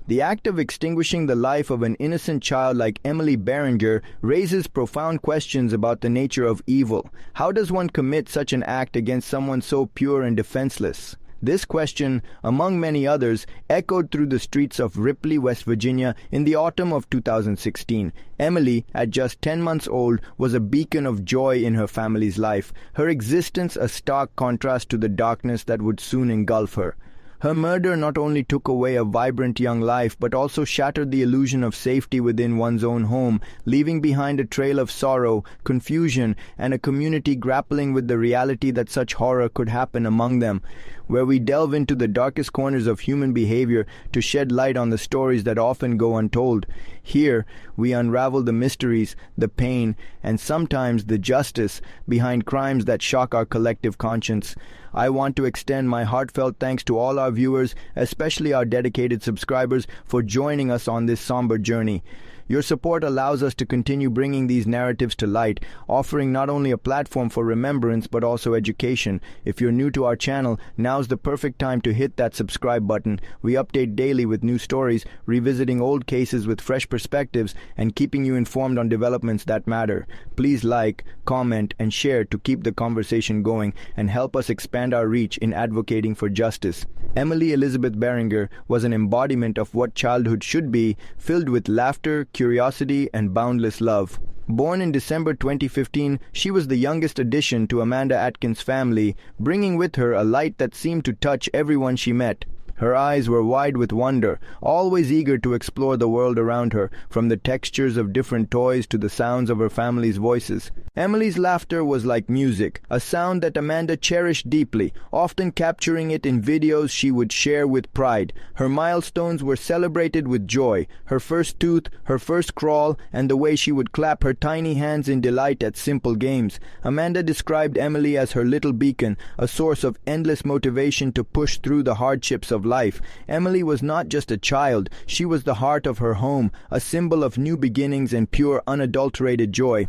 The act of extinguishing the life of an innocent child like Emily Beringer raises profound questions about the nature of evil. How does one commit such an act against someone so pure and defenseless? This question, among many others, echoed through the streets of Ripley, West Virginia in the autumn of 2016. Emily, at just 10 months old, was a beacon of joy in her family's life, her existence a stark contrast to the darkness that would soon engulf her. Her murder not only took away a vibrant young life, but also shattered the illusion of safety within one's own home, leaving behind a trail of sorrow, confusion, and a community grappling with the reality that such horror could happen among them. Where we delve into the darkest corners of human behavior to shed light on the stories that often go untold. Here, we unravel the mysteries, the pain, and sometimes the justice behind crimes that shock our collective conscience. I want to extend my heartfelt thanks to all our viewers, especially our dedicated subscribers, for joining us on this somber journey. Your support allows us to continue bringing these narratives to light, offering not only a platform for remembrance but also education. If you're new to our channel, now's the perfect time to hit that subscribe button. We update daily with new stories, revisiting old cases with fresh perspectives, and keeping you informed on developments that matter. Please like, comment, and share to keep the conversation going and help us expand our reach in advocating for justice. Emily Elizabeth Beringer was an embodiment of what childhood should be, filled with laughter, curiosity, and boundless love. Born in December 2015, she was the youngest addition to Amanda Atkins' family, bringing with her a light that seemed to touch everyone she met. Her eyes were wide with wonder, always eager to explore the world around her, from the textures of different toys to the sounds of her family's voices. Emily's laughter was like music, a sound that Amanda cherished deeply, often capturing it in videos she would share with pride. Her milestones were celebrated with joy, her first tooth, her first crawl, and the way she would clap her tiny hands in delight at simple games. Amanda described Emily as her little beacon, a source of endless motivation to push through the hardships of life. Emily was not just a child, she was the heart of her home, a symbol of new beginnings and pure, unadulterated joy.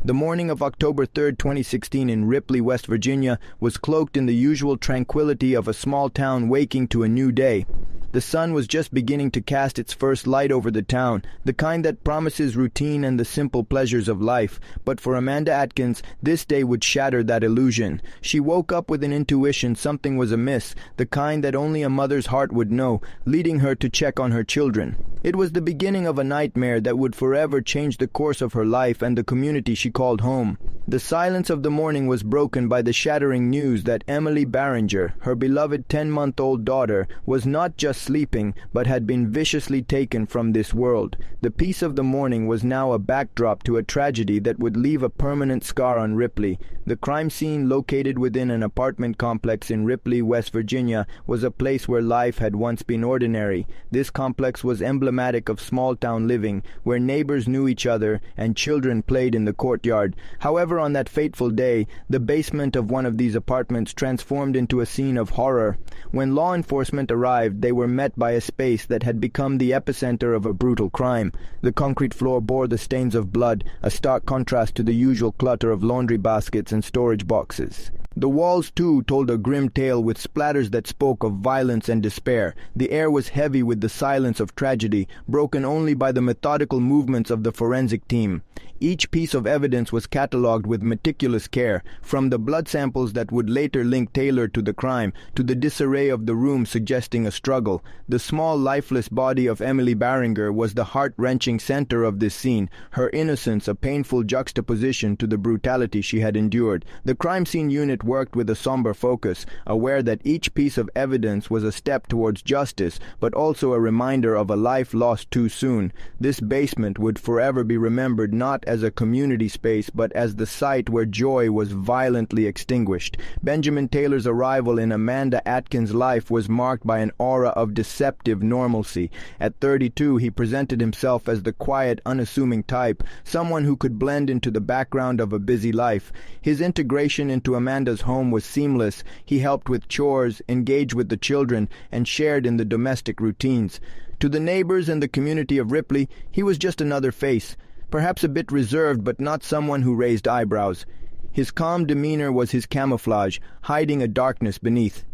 The morning of October 3, 2016 in Ripley, West Virginia was cloaked in the usual tranquility of a small town waking to a new day. The sun was just beginning to cast its first light over the town, the kind that promises routine and the simple pleasures of life. But for Amanda Atkins, this day would shatter that illusion. She woke up with an intuition something was amiss, the kind that only a mother's heart would know, leading her to check on her children. It was the beginning of a nightmare that would forever change the course of her life and the community she called home. The silence of the morning was broken by the shattering news that Emily Beringer, her beloved 10-month-old daughter, was not just sleeping, but had been viciously taken from this world. The peace of the morning was now a backdrop to a tragedy that would leave a permanent scar on Ripley. The crime scene, located within an apartment complex in Ripley, West Virginia, was a place where life had once been ordinary. This complex was emblematic of small-town living, where neighbors knew each other and children played in the courtyard. However, on that fateful day, the basement of one of these apartments transformed into a scene of horror. When law enforcement arrived, they were met by a space that had become the epicenter of a brutal crime. The concrete floor bore the stains of blood, a stark contrast to the usual clutter of laundry baskets and storage boxes. The walls, too, told a grim tale with splatters that spoke of violence and despair. The air was heavy with the silence of tragedy, broken only by the methodical movements of the forensic team. Each piece of evidence was catalogued with meticulous care, from the blood samples that would later link Taylor to the crime, to the disarray of the room suggesting a struggle. The small, lifeless body of Emily Beringer was the heart-wrenching center of this scene, her innocence a painful juxtaposition to the brutality she had endured. The crime scene unit worked with a somber focus, aware that each piece of evidence was a step towards justice, but also a reminder of a life lost too soon. This basement would forever be remembered not as a community space, but as the site where joy was violently extinguished. Benjamin Taylor's arrival in Amanda Atkins' life was marked by an aura of deceptive normalcy. At 32, he presented himself as the quiet, unassuming type, someone who could blend into the background of a busy life. His integration into Amanda's home was seamless. He helped with chores, engaged with the children, and shared in the domestic routines. To the neighbors and the community of Ripley, he was just another face, perhaps a bit reserved but not someone who raised eyebrows. His calm demeanor was his camouflage, hiding a darkness beneath.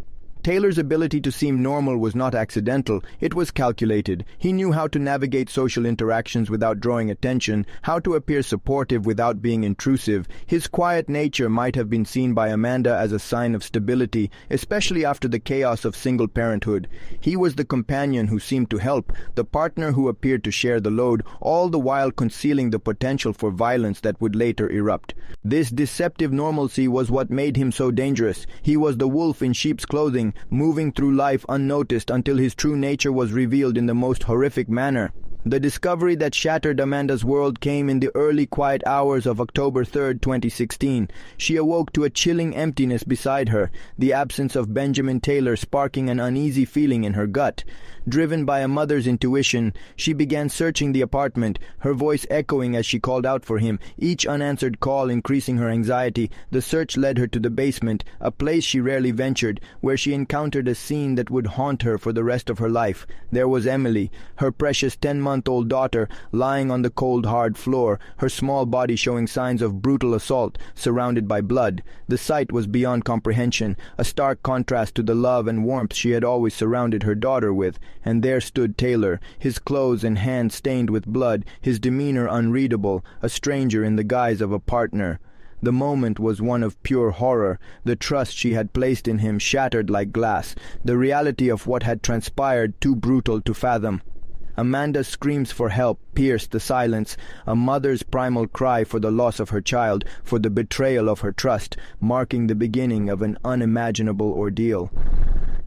Taylor's ability to seem normal was not accidental, it was calculated. He knew how to navigate social interactions without drawing attention, how to appear supportive without being intrusive. His quiet nature might have been seen by Amanda as a sign of stability, especially after the chaos of single parenthood. He was the companion who seemed to help, the partner who appeared to share the load, all the while concealing the potential for violence that would later erupt. This deceptive normalcy was what made him so dangerous. He was the wolf in sheep's clothing, moving through life unnoticed until his true nature was revealed in the most horrific manner. The discovery that shattered Amanda's world came in the early quiet hours of October 3rd, 2016. She awoke to a chilling emptiness beside her, the absence of Benjamin Taylor sparking an uneasy feeling in her gut. Driven by a mother's intuition, she began searching the apartment, her voice echoing as she called out for him, each unanswered call increasing her anxiety. The search led her to the basement, a place she rarely ventured, where she encountered a scene that would haunt her for the rest of her life. There was Emily, her precious 10-month-old daughter, lying on the cold, hard floor, her small body showing signs of brutal assault, surrounded by blood. The sight was beyond comprehension, a stark contrast to the love and warmth she had always surrounded her daughter with. And there stood Taylor, his clothes and hands stained with blood, his demeanor unreadable, a stranger in the guise of a partner. The moment was one of pure horror, the trust she had placed in him shattered like glass, the reality of what had transpired too brutal to fathom. Amanda's screams for help pierced the silence, a mother's primal cry for the loss of her child, for the betrayal of her trust, marking the beginning of an unimaginable ordeal.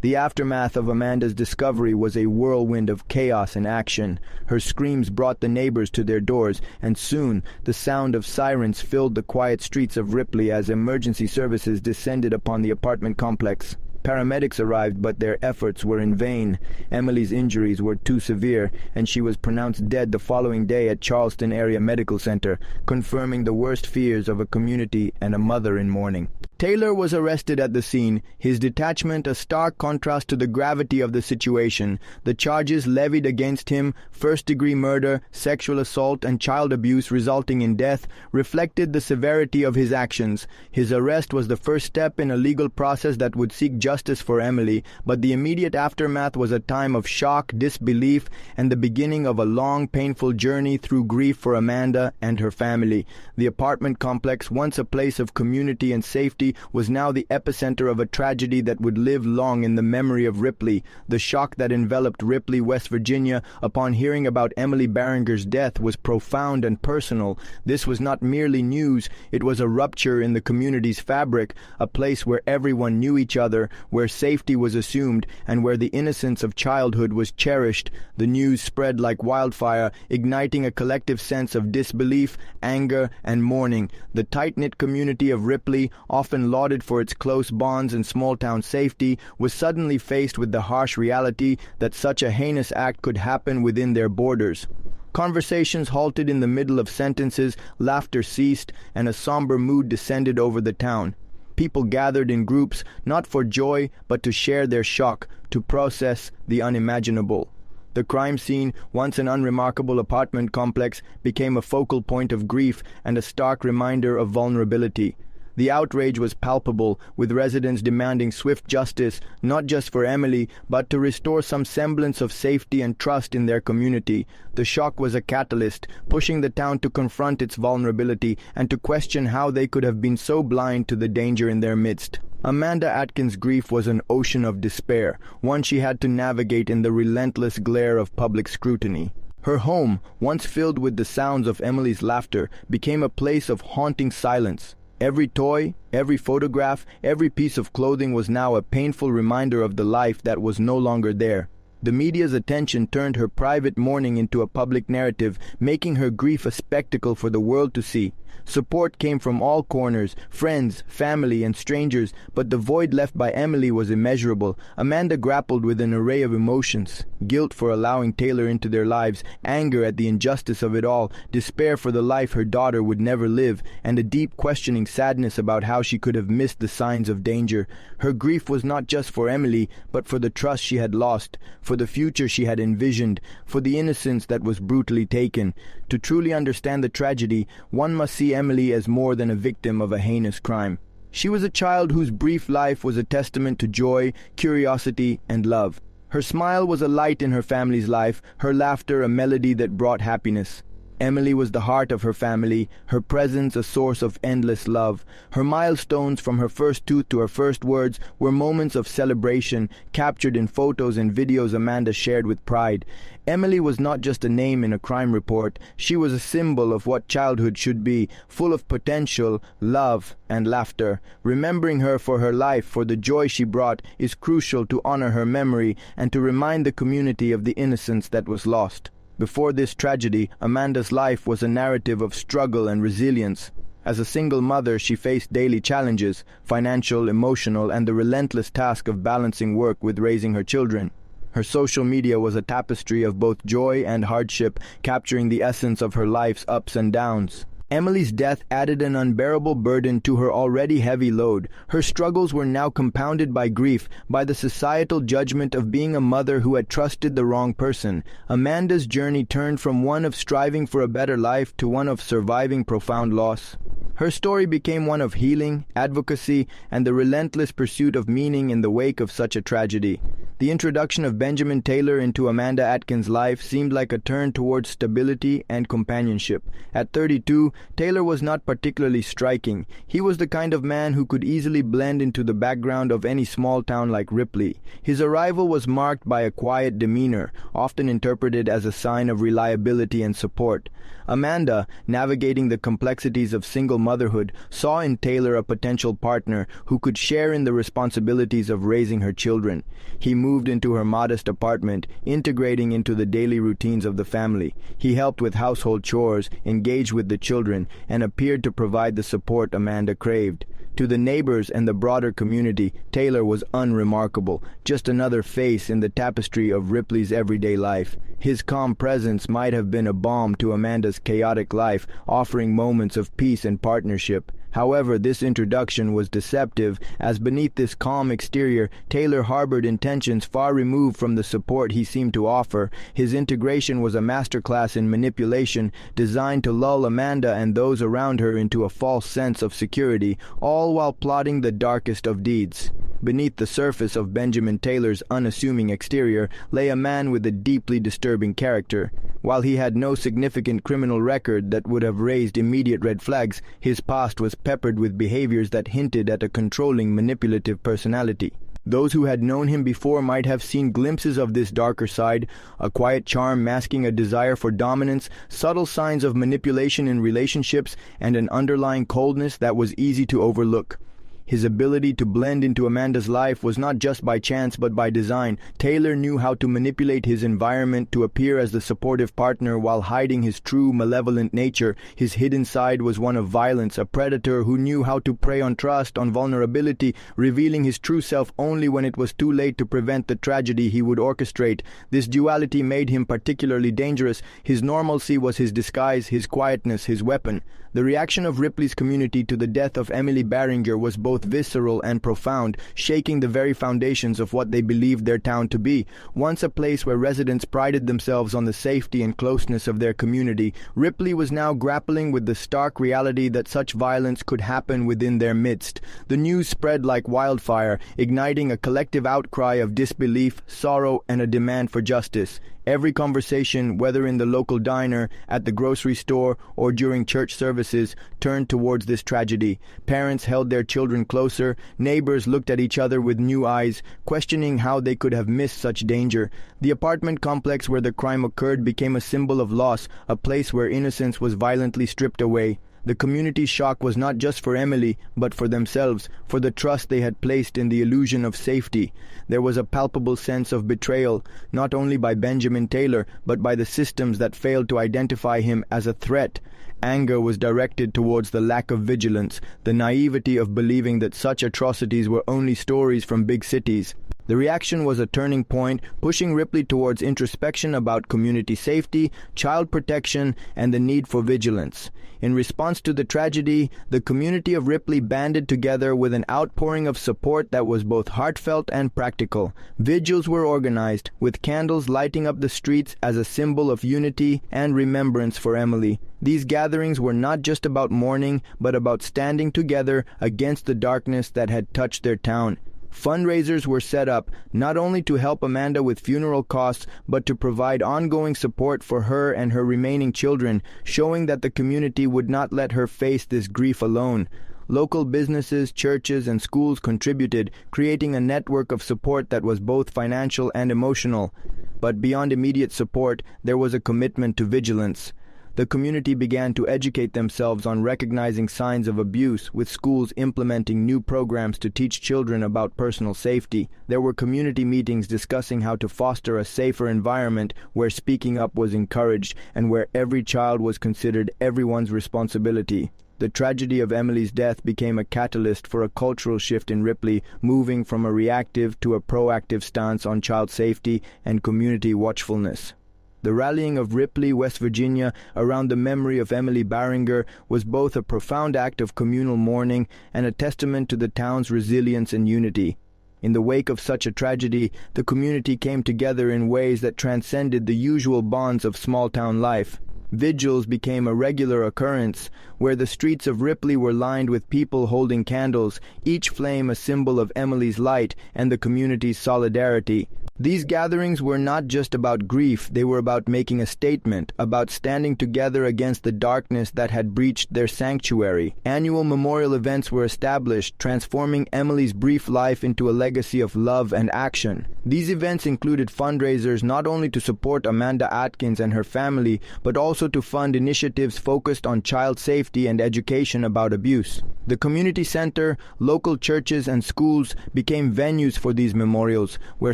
The aftermath of Amanda's discovery was a whirlwind of chaos and action. Her screams brought the neighbors to their doors, and soon the sound of sirens filled the quiet streets of Ripley as emergency services descended upon the apartment complex. Paramedics arrived, but their efforts were in vain. Emily's injuries were too severe, and she was pronounced dead the following day at Charleston Area Medical Center, confirming the worst fears of a community and a mother in mourning. Taylor was arrested at the scene, his detachment a stark contrast to the gravity of the situation. The charges levied against him, first-degree murder, sexual assault, and child abuse resulting in death, reflected the severity of his actions. His arrest was the first step in a legal process that would seek justice for Emily, but the immediate aftermath was a time of shock, disbelief, and the beginning of a long, painful journey through grief for Amanda and her family. The apartment complex, once a place of community and safety, was now the epicenter of a tragedy that would live long in the memory of Ripley. The shock that enveloped Ripley, West Virginia, upon hearing about Emily Barringer's death was profound and personal. This was not merely news, it was a rupture in the community's fabric, a place where everyone knew each other, where safety was assumed, and where the innocence of childhood was cherished. The news spread like wildfire, igniting a collective sense of disbelief, anger, and mourning. The tight-knit community of Ripley, often lauded for its close bonds and small-town safety, was suddenly faced with the harsh reality that such a heinous act could happen within their borders. Conversations halted in the middle of sentences, laughter ceased, and a somber mood descended over the town. People gathered in groups, not for joy, but to share their shock, to process the unimaginable. The crime scene, once an unremarkable apartment complex, became a focal point of grief and a stark reminder of vulnerability. The outrage was palpable, with residents demanding swift justice, not just for Emily, but to restore some semblance of safety and trust in their community. The shock was a catalyst, pushing the town to confront its vulnerability and to question how they could have been so blind to the danger in their midst. Amanda Atkins' grief was an ocean of despair, one she had to navigate in the relentless glare of public scrutiny. Her home, once filled with the sounds of Emily's laughter, became a place of haunting silence. Every toy, every photograph, every piece of clothing was now a painful reminder of the life that was no longer there. The media's attention turned her private mourning into a public narrative, making her grief a spectacle for the world to see. Support came from all corners, friends, family, and strangers, but the void left by Emily was immeasurable. Amanda grappled with an array of emotions: guilt for allowing Taylor into their lives, anger at the injustice of it all, despair for the life her daughter would never live, and a deep questioning sadness about how she could have missed the signs of danger. Her grief was not just for Emily, but for the trust she had lost, for the future she had envisioned, for the innocence that was brutally taken. To truly understand the tragedy, one must see Emily as more than a victim of a heinous crime. She was a child whose brief life was a testament to joy, curiosity, and love. Her smile was a light in her family's life, her laughter a melody that brought happiness. Emily was the heart of her family, her presence a source of endless love. Her milestones, from her first tooth to her first words, were moments of celebration, captured in photos and videos Amanda shared with pride. Emily was not just a name in a crime report, she was a symbol of what childhood should be, full of potential, love, and laughter. Remembering her for her life, for the joy she brought, is crucial to honor her memory and to remind the community of the innocence that was lost. Before this tragedy, Amanda's life was a narrative of struggle and resilience. As a single mother, she faced daily challenges, financial, emotional, and the relentless task of balancing work with raising her children. Her social media was a tapestry of both joy and hardship, capturing the essence of her life's ups and downs. Emily's death added an unbearable burden to her already heavy load. Her struggles were now compounded by grief, by the societal judgment of being a mother who had trusted the wrong person. Amanda's journey turned from one of striving for a better life to one of surviving profound loss. Her story became one of healing, advocacy, and the relentless pursuit of meaning in the wake of such a tragedy. The introduction of Benjamin Taylor into Amanda Atkins' life seemed like a turn towards stability and companionship. At 32, Taylor was not particularly striking. He was the kind of man who could easily blend into the background of any small town like Ripley. His arrival was marked by a quiet demeanor, often interpreted as a sign of reliability and support. Amanda, navigating the complexities of single motherhood, saw in Taylor a potential partner who could share in the responsibilities of raising her children. He moved into her modest apartment, integrating into the daily routines of the family. He helped with household chores, engaged with the children, and appeared to provide the support Amanda craved. To the neighbors and the broader community, Taylor was unremarkable, just another face in the tapestry of Ripley's everyday life. His calm presence might have been a balm to Amanda's chaotic life, offering moments of peace and partnership. However, this introduction was deceptive, as beneath this calm exterior, Taylor harbored intentions far removed from the support he seemed to offer. His integration was a masterclass in manipulation, designed to lull Amanda and those around her into a false sense of security, all while plotting the darkest of deeds. Beneath the surface of Benjamin Taylor's unassuming exterior lay a man with a deeply disturbing character. While he had no significant criminal record that would have raised immediate red flags, his past was peppered with behaviors that hinted at a controlling, manipulative personality. Those who had known him before might have seen glimpses of this darker side, a quiet charm masking a desire for dominance, subtle signs of manipulation in relationships, and an underlying coldness that was easy to overlook. His ability to blend into Amanda's life was not just by chance but by design. Taylor knew how to manipulate his environment to appear as the supportive partner while hiding his true malevolent nature. His hidden side was one of violence, a predator who knew how to prey on trust, on vulnerability, revealing his true self only when it was too late to prevent the tragedy he would orchestrate. This duality made him particularly dangerous. His normalcy was his disguise, his quietness, his weapon. The reaction of Ripley's community to the death of Emily Barringer was both visceral and profound, shaking the very foundations of what they believed their town to be. Once a place where residents prided themselves on the safety and closeness of their community, Ripley was now grappling with the stark reality that such violence could happen within their midst. The news spread like wildfire, igniting a collective outcry of disbelief, sorrow, and a demand for justice. Every conversation, whether in the local diner, at the grocery store, or during church services, turned towards this tragedy. Parents held their children closer, neighbors looked at each other with new eyes, questioning how they could have missed such danger. The apartment complex where the crime occurred became a symbol of loss, a place where innocence was violently stripped away. The community's shock was not just for Emily, but for themselves, for the trust they had placed in the illusion of safety. There was a palpable sense of betrayal, not only by Benjamin Taylor, but by the systems that failed to identify him as a threat. Anger was directed towards the lack of vigilance, the naivety of believing that such atrocities were only stories from big cities. The reaction was a turning point, pushing Ripley towards introspection about community safety, child protection, and the need for vigilance. In response to the tragedy, the community of Ripley banded together with an outpouring of support that was both heartfelt and practical. Vigils were organized, with candles lighting up the streets as a symbol of unity and remembrance for Emily. These gatherings were not just about mourning, but about standing together against the darkness that had touched their town. Fundraisers were set up, not only to help Amanda with funeral costs, but to provide ongoing support for her and her remaining children, showing that the community would not let her face this grief alone. Local businesses, churches, and schools contributed, creating a network of support that was both financial and emotional. But beyond immediate support, there was a commitment to vigilance. The community began to educate themselves on recognizing signs of abuse, with schools implementing new programs to teach children about personal safety. There were community meetings discussing how to foster a safer environment where speaking up was encouraged and where every child was considered everyone's responsibility. The tragedy of Emily's death became a catalyst for a cultural shift in Ripley, moving from a reactive to a proactive stance on child safety and community watchfulness. The rallying of Ripley, West Virginia, around the memory of Emily Barringer was both a profound act of communal mourning and a testament to the town's resilience and unity. In the wake of such a tragedy, the community came together in ways that transcended the usual bonds of small-town life. Vigils became a regular occurrence, where the streets of Ripley were lined with people holding candles, each flame a symbol of Emily's light and the community's solidarity. These gatherings were not just about grief, they were about making a statement, about standing together against the darkness that had breached their sanctuary. Annual memorial events were established, transforming Emily's brief life into a legacy of love and action. These events included fundraisers not only to support Amanda Atkins and her family, but also to fund initiatives focused on child safety and education about abuse. The community center, local churches, and schools became venues for these memorials, where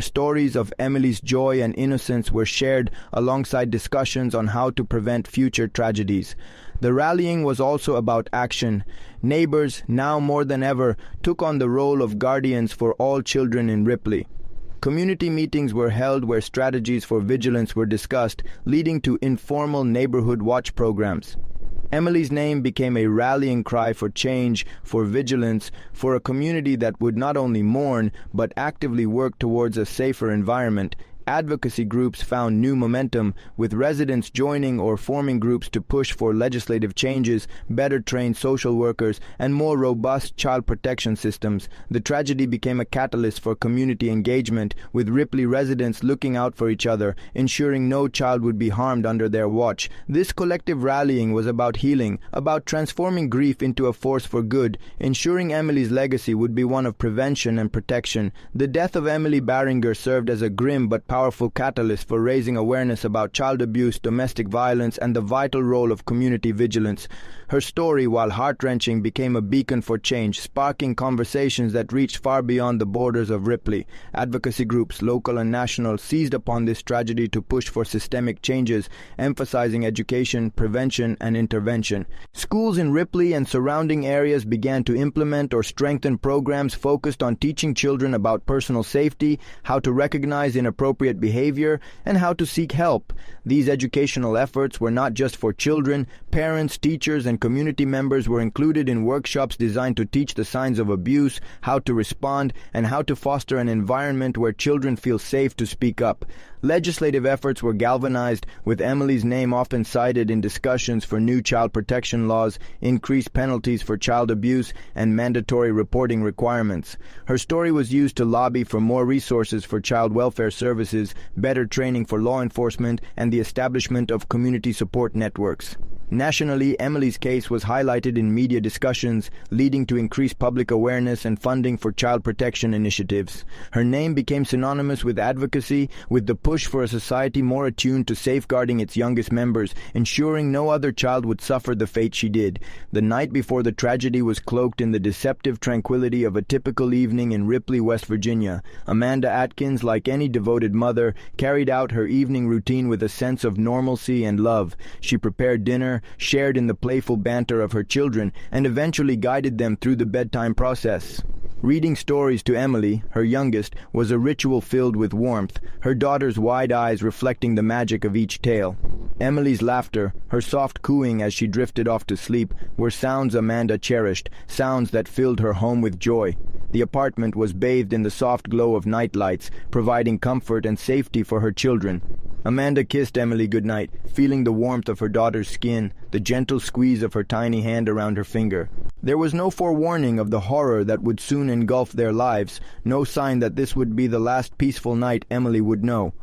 stories of Emily's joy and innocence were shared alongside discussions on how to prevent future tragedies. The rallying was also about action. Neighbors, now more than ever, took on the role of guardians for all children in Ripley. Community meetings were held where strategies for vigilance were discussed, leading to informal neighborhood watch programs. Emily's name became a rallying cry for change, for vigilance, for a community that would not only mourn, but actively work towards a safer environment. Advocacy groups found new momentum, with residents joining or forming groups to push for legislative changes, better trained social workers, and more robust child protection systems. The tragedy became a catalyst for community engagement, with Ripley residents looking out for each other, ensuring no child would be harmed under their watch. This collective rallying was about healing, about transforming grief into a force for good, ensuring Emily's legacy would be one of prevention and protection. The death of Emily Barringer served as a grim but powerful catalyst for raising awareness about child abuse, domestic violence, and the vital role of community vigilance. Her story, while heart-wrenching, became a beacon for change, sparking conversations that reached far beyond the borders of Ripley. Advocacy groups, local and national, seized upon this tragedy to push for systemic changes, emphasizing education, prevention, and intervention. Schools in Ripley and surrounding areas began to implement or strengthen programs focused on teaching children about personal safety, how to recognize inappropriate behavior, and how to seek help. These educational efforts were not just for children. Parents, teachers, and community members were included in workshops designed to teach the signs of abuse, how to respond, and how to foster an environment where children feel safe to speak up. Legislative efforts were galvanized, with Emily's name often cited in discussions for new child protection laws, increased penalties for child abuse, and mandatory reporting requirements. Her story was used to lobby for more resources for child welfare services, better training for law enforcement, and the establishment of community support networks. Nationally, Emily's case was highlighted in media discussions, leading to increased public awareness and funding for child protection initiatives. Her name became synonymous with advocacy, with the push for a society more attuned to safeguarding its youngest members, ensuring no other child would suffer the fate she did. The night before the tragedy was cloaked in the deceptive tranquility of a typical evening in Ripley, West Virginia. Amanda Atkins, like any devoted mother, carried out her evening routine with a sense of normalcy and love. She prepared dinner, shared in the playful banter of her children, and eventually guided them through the bedtime process. Reading stories to Emily, her youngest, was a ritual filled with warmth, her daughter's wide eyes reflecting the magic of each tale. Emily's laughter, her soft cooing as she drifted off to sleep, were sounds Amanda cherished, sounds that filled her home with joy. The apartment was bathed in the soft glow of night lights, providing comfort and safety for her children. Amanda kissed Emily goodnight, feeling the warmth of her daughter's skin, the gentle squeeze of her tiny hand around her finger. There was no forewarning of the horror that would soon engulf their lives, no sign that this would be the last peaceful night Emily would know.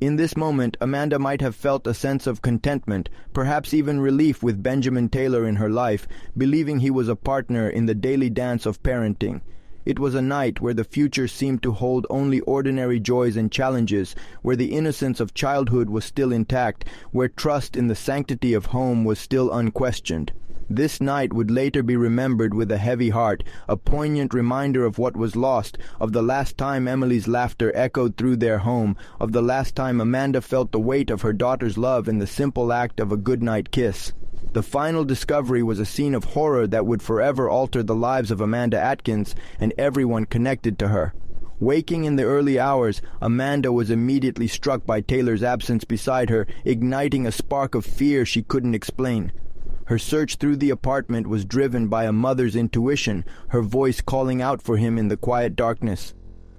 In this moment, Amanda might have felt a sense of contentment, perhaps even relief with Benjamin Taylor in her life, believing he was a partner in the daily dance of parenting. It was a night where the future seemed to hold only ordinary joys and challenges, where the innocence of childhood was still intact, where trust in the sanctity of home was still unquestioned. This night would later be remembered with a heavy heart, a poignant reminder of what was lost, of the last time Emily's laughter echoed through their home, of the last time Amanda felt the weight of her daughter's love in the simple act of a goodnight kiss. The final discovery was a scene of horror that would forever alter the lives of Amanda Atkins and everyone connected to her. Waking in the early hours, Amanda was immediately struck by Taylor's absence beside her, igniting a spark of fear she couldn't explain. Her search through the apartment was driven by a mother's intuition, her voice calling out for him in the quiet darkness.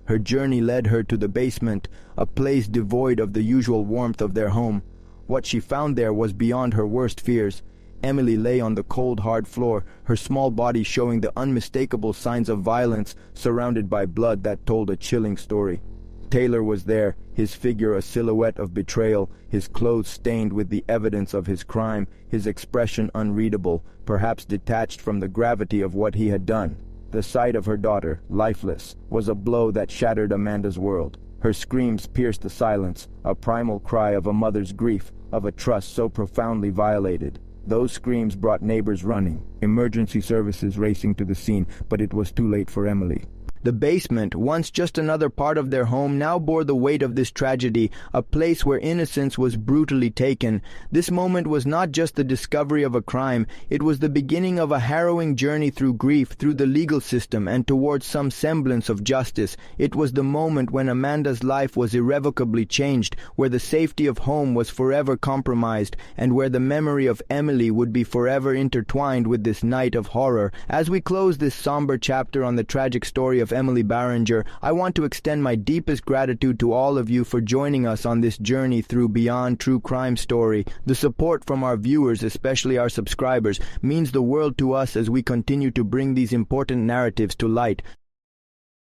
Her journey led her to the basement, a place devoid of the usual warmth of their home. What she found there was beyond her worst fears. Emily lay on the cold, hard floor, her small body showing the unmistakable signs of violence, surrounded by blood that told a chilling story. Taylor was there, his figure a silhouette of betrayal, his clothes stained with the evidence of his crime, his expression unreadable, perhaps detached from the gravity of what he had done. The sight of her daughter, lifeless, was a blow that shattered Amanda's world. Her screams pierced the silence, a primal cry of a mother's grief, of a trust so profoundly violated. Those screams brought neighbors running, emergency services racing to the scene, but it was too late for Emily. The basement, once just another part of their home, now bore the weight of this tragedy, a place where innocence was brutally taken. This moment was not just the discovery of a crime, it was the beginning of a harrowing journey through grief, through the legal system, and towards some semblance of justice. It was the moment when Amanda's life was irrevocably changed, where the safety of home was forever compromised, and where the memory of Emily would be forever intertwined with this night of horror. As we close this somber chapter on the tragic story of Emily Barringer, I want to extend my deepest gratitude to all of you for joining us on this journey through Beyond True Crime Story. The support from our viewers, especially our subscribers, means the world to us as we continue to bring these important narratives to light.